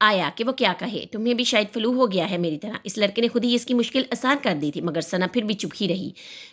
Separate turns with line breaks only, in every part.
آیا کہ وہ کیا کہے، تمہیں بھی شاید فلو ہو گیا ہے میری طرح۔ اس لڑکے نے خود ہی اس کی مشکل آسان کر دی تھی، مگر ثنا پھر بھی چپ ہی رہی۔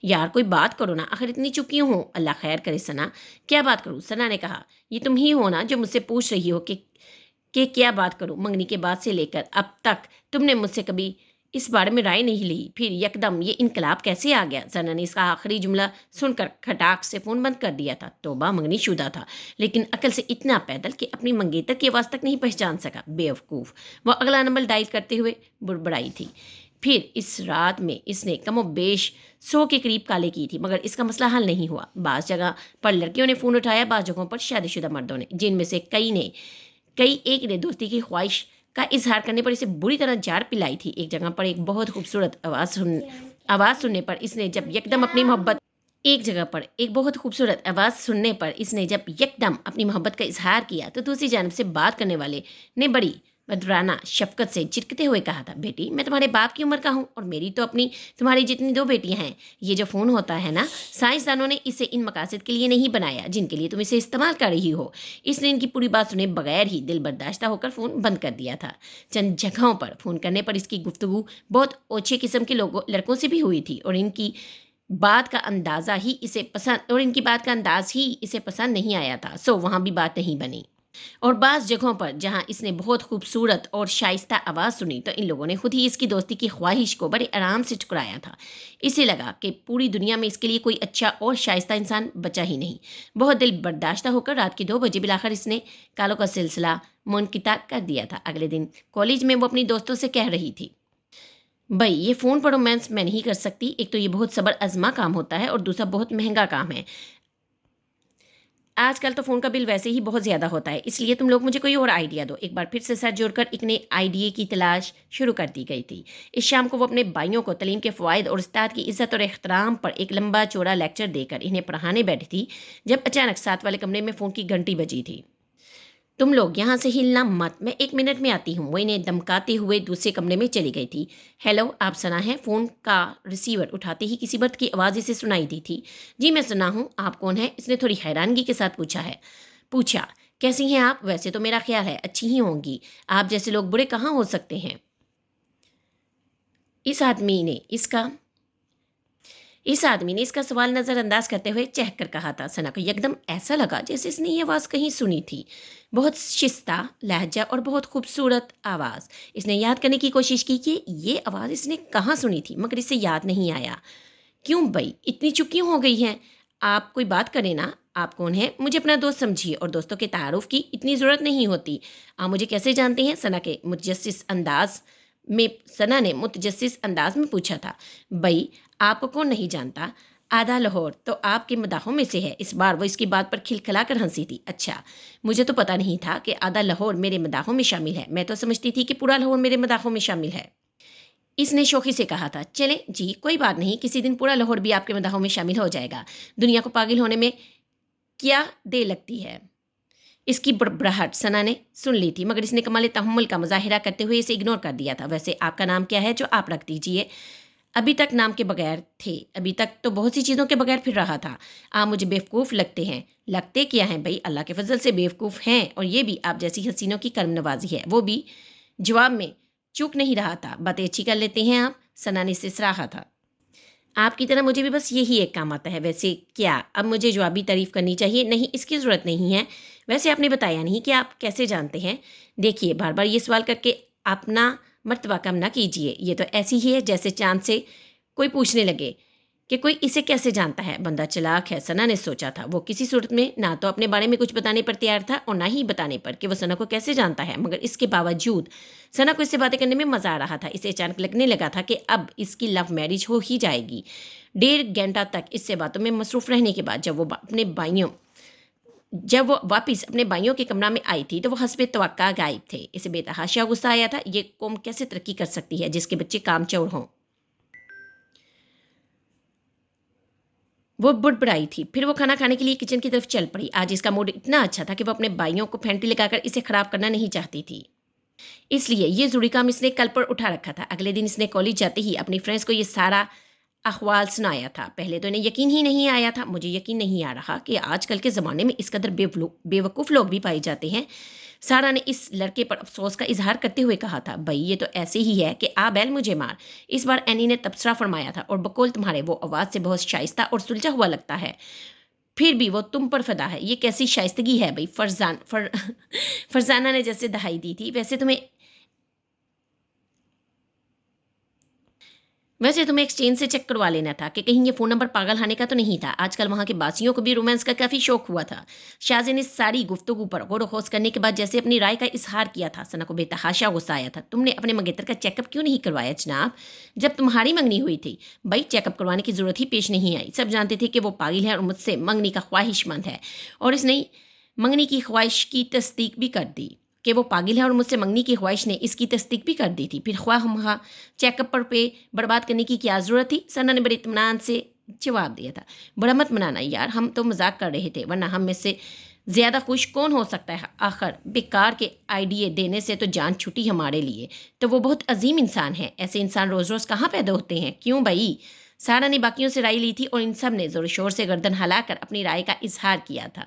یار کوئی بات کرو نا، آخر اتنی چپ کیوں ہو؟ اللہ خیر کرے ثنا۔ کیا بات کروں؟ ثنا نے کہا۔ یہ تم ہی ہو نا جو مجھ سے پوچھ رہی ہو کہ کیا بات کروں؟ منگنی کے بعد سے لے کر اب تک تم نے مجھ سے کبھی اس بارے میں رائے نہیں لی، پھر یکدم یہ انقلاب کیسے آ گیا؟ ثنا نے اس کا آخری جملہ سن کر کھٹاک سے فون بند کر دیا تھا۔ توبہ، منگنی شدہ تھا لیکن عقل سے اتنا پیدل کہ اپنی منگیتر کی آواز تک نہیں پہچان سکا۔ بیوقوف، وہ اگلا نمبر ڈائل کرتے ہوئے بڑبڑائی تھی۔ پھر اس رات میں اس نے کم و بیش 100 کے قریب کالیں کی تھی، مگر اس کا مسئلہ حل نہیں ہوا۔ بعض جگہ پر لڑکیوں نے فون اٹھایا، بعض جگہوں پر شادی شدہ مردوں نے، جن میں سے کئی ایک نے دوستی کی خواہش کا اظہار کرنے پر اسے بری طرح جاڑ پلائی تھی۔ ایک جگہ پر ایک بہت خوبصورت آواز سننے پر اس نے جب یکدم اپنی محبت ایک جگہ پر ایک بہت خوبصورت آواز سننے پر اس نے جب یکدم اپنی محبت کا اظہار کیا تو دوسری جانب سے بات کرنے والے نے بڑی مدرانہ شفقت سے جھٹکتے ہوئے کہا تھا، بیٹی میں تمہارے باپ کی عمر کا ہوں اور میری تو اپنی تمہاری جتنی 2 بیٹیاں ہیں۔ یہ جو فون ہوتا ہے نا، سائنسدانوں نے اسے ان مقاصد کے لیے نہیں بنایا جن کے لیے تم اسے استعمال کر رہی ہو۔ اس نے ان کی پوری بات سنے بغیر ہی دل برداشتہ ہو کر فون بند کر دیا تھا۔ چند جگہوں پر فون کرنے پر اس کی گفتگو بہت اوچھے قسم کے لڑکوں سے بھی ہوئی تھی اور ان کی بات کا انداز ہی اسے پسند نہیں آیا تھا، سو وہاں بھی بات نہیں بنی۔ اور بعض جگہوں پر جہاں اس نے بہت خوبصورت اور شائستہ آواز سنی تو ان لوگوں نے خود ہی اس کی دوستی کی خواہش کو بڑے آرام سے ٹھکرایا تھا۔ اسے لگا کہ پوری دنیا میں اس کے لیے کوئی اچھا اور شائستہ انسان بچا ہی نہیں۔ بہت دل برداشتہ ہو کر رات کے 2 بجے بالآخر اس نے کالوں کا سلسلہ منقطع کر دیا تھا۔ اگلے دن کالج میں وہ اپنی دوستوں سے کہہ رہی تھی، بھائی یہ فون پر رومانس میں نہیں کر سکتی، ایک تو یہ بہت صبر آزما کام ہوتا ہے اور دوسرا بہت مہنگا کام ہے۔ آج کل تو فون کا بل ویسے ہی بہت زیادہ ہوتا ہے، اس لیے تم لوگ مجھے کوئی اور آئیڈیا دو۔ ایک بار پھر سے سر جوڑ کر ایک نئے آئیڈیا کی تلاش شروع کر دی گئی تھی۔ اس شام کو وہ اپنے بھائیوں کو تعلیم کے فوائد اور استاد کی عزت اور احترام پر ایک لمبا چوڑا لیکچر دے کر انہیں پڑھانے بیٹھی تھی جب اچانک ساتھ والے کمرے میں فون کی گھنٹی بجی تھی۔ تم لوگ یہاں سے ہلنا مت، میں 1 منٹ میں آتی ہوں۔ وہ انہیں دمکاتے ہوئے دوسرے کمرے میں چلی گئی تھی۔ ہیلو، آپ ثنا ہیں؟ فون کا ریسیور اٹھاتے ہی کسی مرد کی آواز اسے سنائی دی تھی۔ جی میں ثنا ہوں، آپ کون ہیں؟ اس نے تھوڑی حیرانگی کے ساتھ پوچھا۔ کیسی ہیں آپ؟ ویسے تو میرا خیال ہے اچھی ہی ہوں گی، آپ جیسے لوگ برے کہاں ہو سکتے ہیں؟ اس آدمی نے اس کا سوال نظر انداز کرتے ہوئے چہک کر کہا تھا۔ ثنا کو یکدم ایسا لگا جیسے اس نے یہ آواز کہیں سنی تھی، بہت شائستہ لہجہ اور بہت خوبصورت آواز۔ اس نے یاد کرنے کی کوشش کی کہ یہ آواز اس نے کہاں سنی تھی، مگر اسے یاد نہیں آیا۔ کیوں بھائی اتنی چپ کیوں ہو گئی ہیں؟ آپ کوئی بات کریں نا، آپ کون ہیں؟ مجھے اپنا دوست سمجھیے اور دوستوں کے تعارف کی اتنی ضرورت نہیں ہوتی۔ آپ مجھے کیسے جانتے ہیں؟ ثنا نے متجسس انداز میں پوچھا تھا۔ بھائی آپ کو کون نہیں جانتا؟ آدھا لاہور تو آپ کے مداحوں میں سے ہے۔ اس بار وہ اس کی بات پر کھلکھلا کر ہنسی تھی۔ اچھا، مجھے تو پتہ نہیں تھا کہ آدھا لاہور میرے مداحوں میں شامل ہے، میں تو سمجھتی تھی کہ پورا لاہور میرے مداحوں میں شامل ہے۔ اس نے شوخی سے کہا تھا۔ چلیں جی کوئی بات نہیں، کسی دن پورا لاہور بھی آپ کے مداحوں میں شامل ہو جائے گا، دنیا کو پاگل ہونے میں کیا دیر لگتی ہے۔ اس کی بڑبڑاہٹ ثنا نے سن لی تھی، مگر اس نے کمال تحمل کا مظاہرہ کرتے ہوئے اسے اگنور کر دیا تھا۔ ویسے آپ کا نام کیا ہے جو آپ رکھ دیجئے؟ ابھی تک نام کے بغیر تھے، ابھی تک تو بہت سی چیزوں کے بغیر پھر رہا تھا۔ آپ مجھے بیوقوف لگتے ہیں۔ لگتے کیا ہیں بھائی، اللہ کے فضل سے بیوقوف ہیں، اور یہ بھی آپ جیسی حسینوں کی کرم نوازی ہے۔ وہ بھی جواب میں چوک نہیں رہا تھا۔ باتیں اچھی کر لیتے ہیں آپ، ثنا نے اسے سراہا تھا۔ آپ کی طرح مجھے بھی بس یہی ایک کام آتا ہے۔ ویسے کیا اب مجھے جوابی تعریف کرنی چاہیے؟ نہیں، اس کی ضرورت نہیں ہے۔ ویسے آپ نے بتایا نہیں کہ آپ کیسے جانتے ہیں۔ دیکھیے بار بار یہ سوال کر کے اپنا مرتبہ کم نہ کیجیے، یہ تو ایسی ہی ہے جیسے چاند سے کوئی پوچھنے لگے کہ کوئی اسے کیسے جانتا ہے۔ بندہ چلاک ہے، ثنا نے سوچا تھا۔ وہ کسی صورت میں نہ تو اپنے بارے میں کچھ بتانے پر تیار تھا اور نہ ہی بتانے پر کہ وہ ثنا کو کیسے جانتا ہے، مگر اس کے باوجود ثنا کو اس سے باتیں کرنے میں مزہ آ رہا تھا۔ اسے اچانک لگنے لگا تھا کہ اب اس کی لو میرج ہو ہی جائے گی۔ 1.5 گھنٹہ تک اس سے باتوں میں مصروف رہنے کے بعد جب وہ واپس اپنے بھائیوں کے کمرہ میں آئی تھی تو وہ حسب توقع غائب تھے۔ اسے بے تحاشا غصہ آیا تھا۔ یہ قوم کیسے ترقی کر سکتی ہے جس کے بچے کام چور ہوں؟ وہ بڑبڑائی تھی۔ پھر وہ کھانا کھانے کے لیے کچن کی طرف چل پڑی۔ آج اس کا موڈ اتنا اچھا تھا کہ وہ اپنے بھائیوں کو پھینٹی لگا کر اسے خراب کرنا نہیں چاہتی تھی، اس لیے یہ ضروری کام اس نے کل پر اٹھا رکھا تھا۔ اگلے دن اس نے کالج جاتے ہی اپنی فرینڈس کو یہ سارا احوال سنایا تھا۔ پہلے تو انہیں یقین ہی نہیں آیا تھا۔ مجھے یقین نہیں آ رہا کہ آج کل کے زمانے میں اس قدر بے وقوف لوگ بھی پائے جاتے ہیں۔ سارا نے اس لڑکے پر افسوس کا اظہار کرتے ہوئے کہا تھا، بھائی یہ تو ایسے ہی ہے کہ آ بیل مجھے مار۔ اس بار اینی نے تبصرہ فرمایا تھا، اور بقول تمہارے وہ آواز سے بہت شائستہ اور سلجھا ہوا لگتا ہے، پھر بھی وہ تم پر فدا ہے۔ یہ کیسی شائستگی ہے بھائی؟ فرزانہ نے جیسے دہائی دی تھی، ویسے تمہیں ایکسچینج سے چیک کروا لینا تھا کہ کہیں یہ فون نمبر پاگل ہانے کا تو نہیں تھا۔ آج کل وہاں کے باسیوں کو بھی رومانس کا کافی شوق ہوا تھا۔ شازے نے ساری گفتگو پر غور و خوض کرنے کے بعد جیسے اپنی رائے کا اظہار کیا تھا۔ ثنا کو بے تحاشا غصہ آیا تھا۔ تم نے اپنے منگیتر کا چیک اپ کیوں نہیں کروایا جناب، جب تمہاری منگنی ہوئی تھی؟ بھائی چیک اپ کروانے کی ضرورت ہی پیش نہیں آئی۔ سب جانتے تھے کہ وہ پاگل ہے اور مجھ سے منگنی کا خواہش مند ہے، اور اس نے منگنی کی خواہش کی تصدیق بھی کر دی کہ وہ پاگل ہے، اور مجھ سے منگنی کی خواہش نے اس کی تصدیق بھی کر دی تھی۔ پھر خواہ ہم چیک اپ پر پہ برباد کرنے کی کیا ضرورت تھی؟ ثنا نے بڑے اطمینان سے جواب دیا تھا۔ بڑا مت منانا یار، ہم تو مذاق کر رہے تھے، ورنہ ہم میں سے زیادہ خوش کون ہو سکتا ہے؟ آخر بیکار کے آئیڈیے دینے سے تو جان چھٹی ہمارے لیے، تو وہ بہت عظیم انسان ہے۔ ایسے انسان روز روز کہاں پیدا ہوتے ہیں؟ کیوں بھائی؟ سارا نے باقیوں سے رائے لی تھی، اور ان سب نے زور شور سے گردن ہلا کر اپنی رائے کا اظہار کیا تھا۔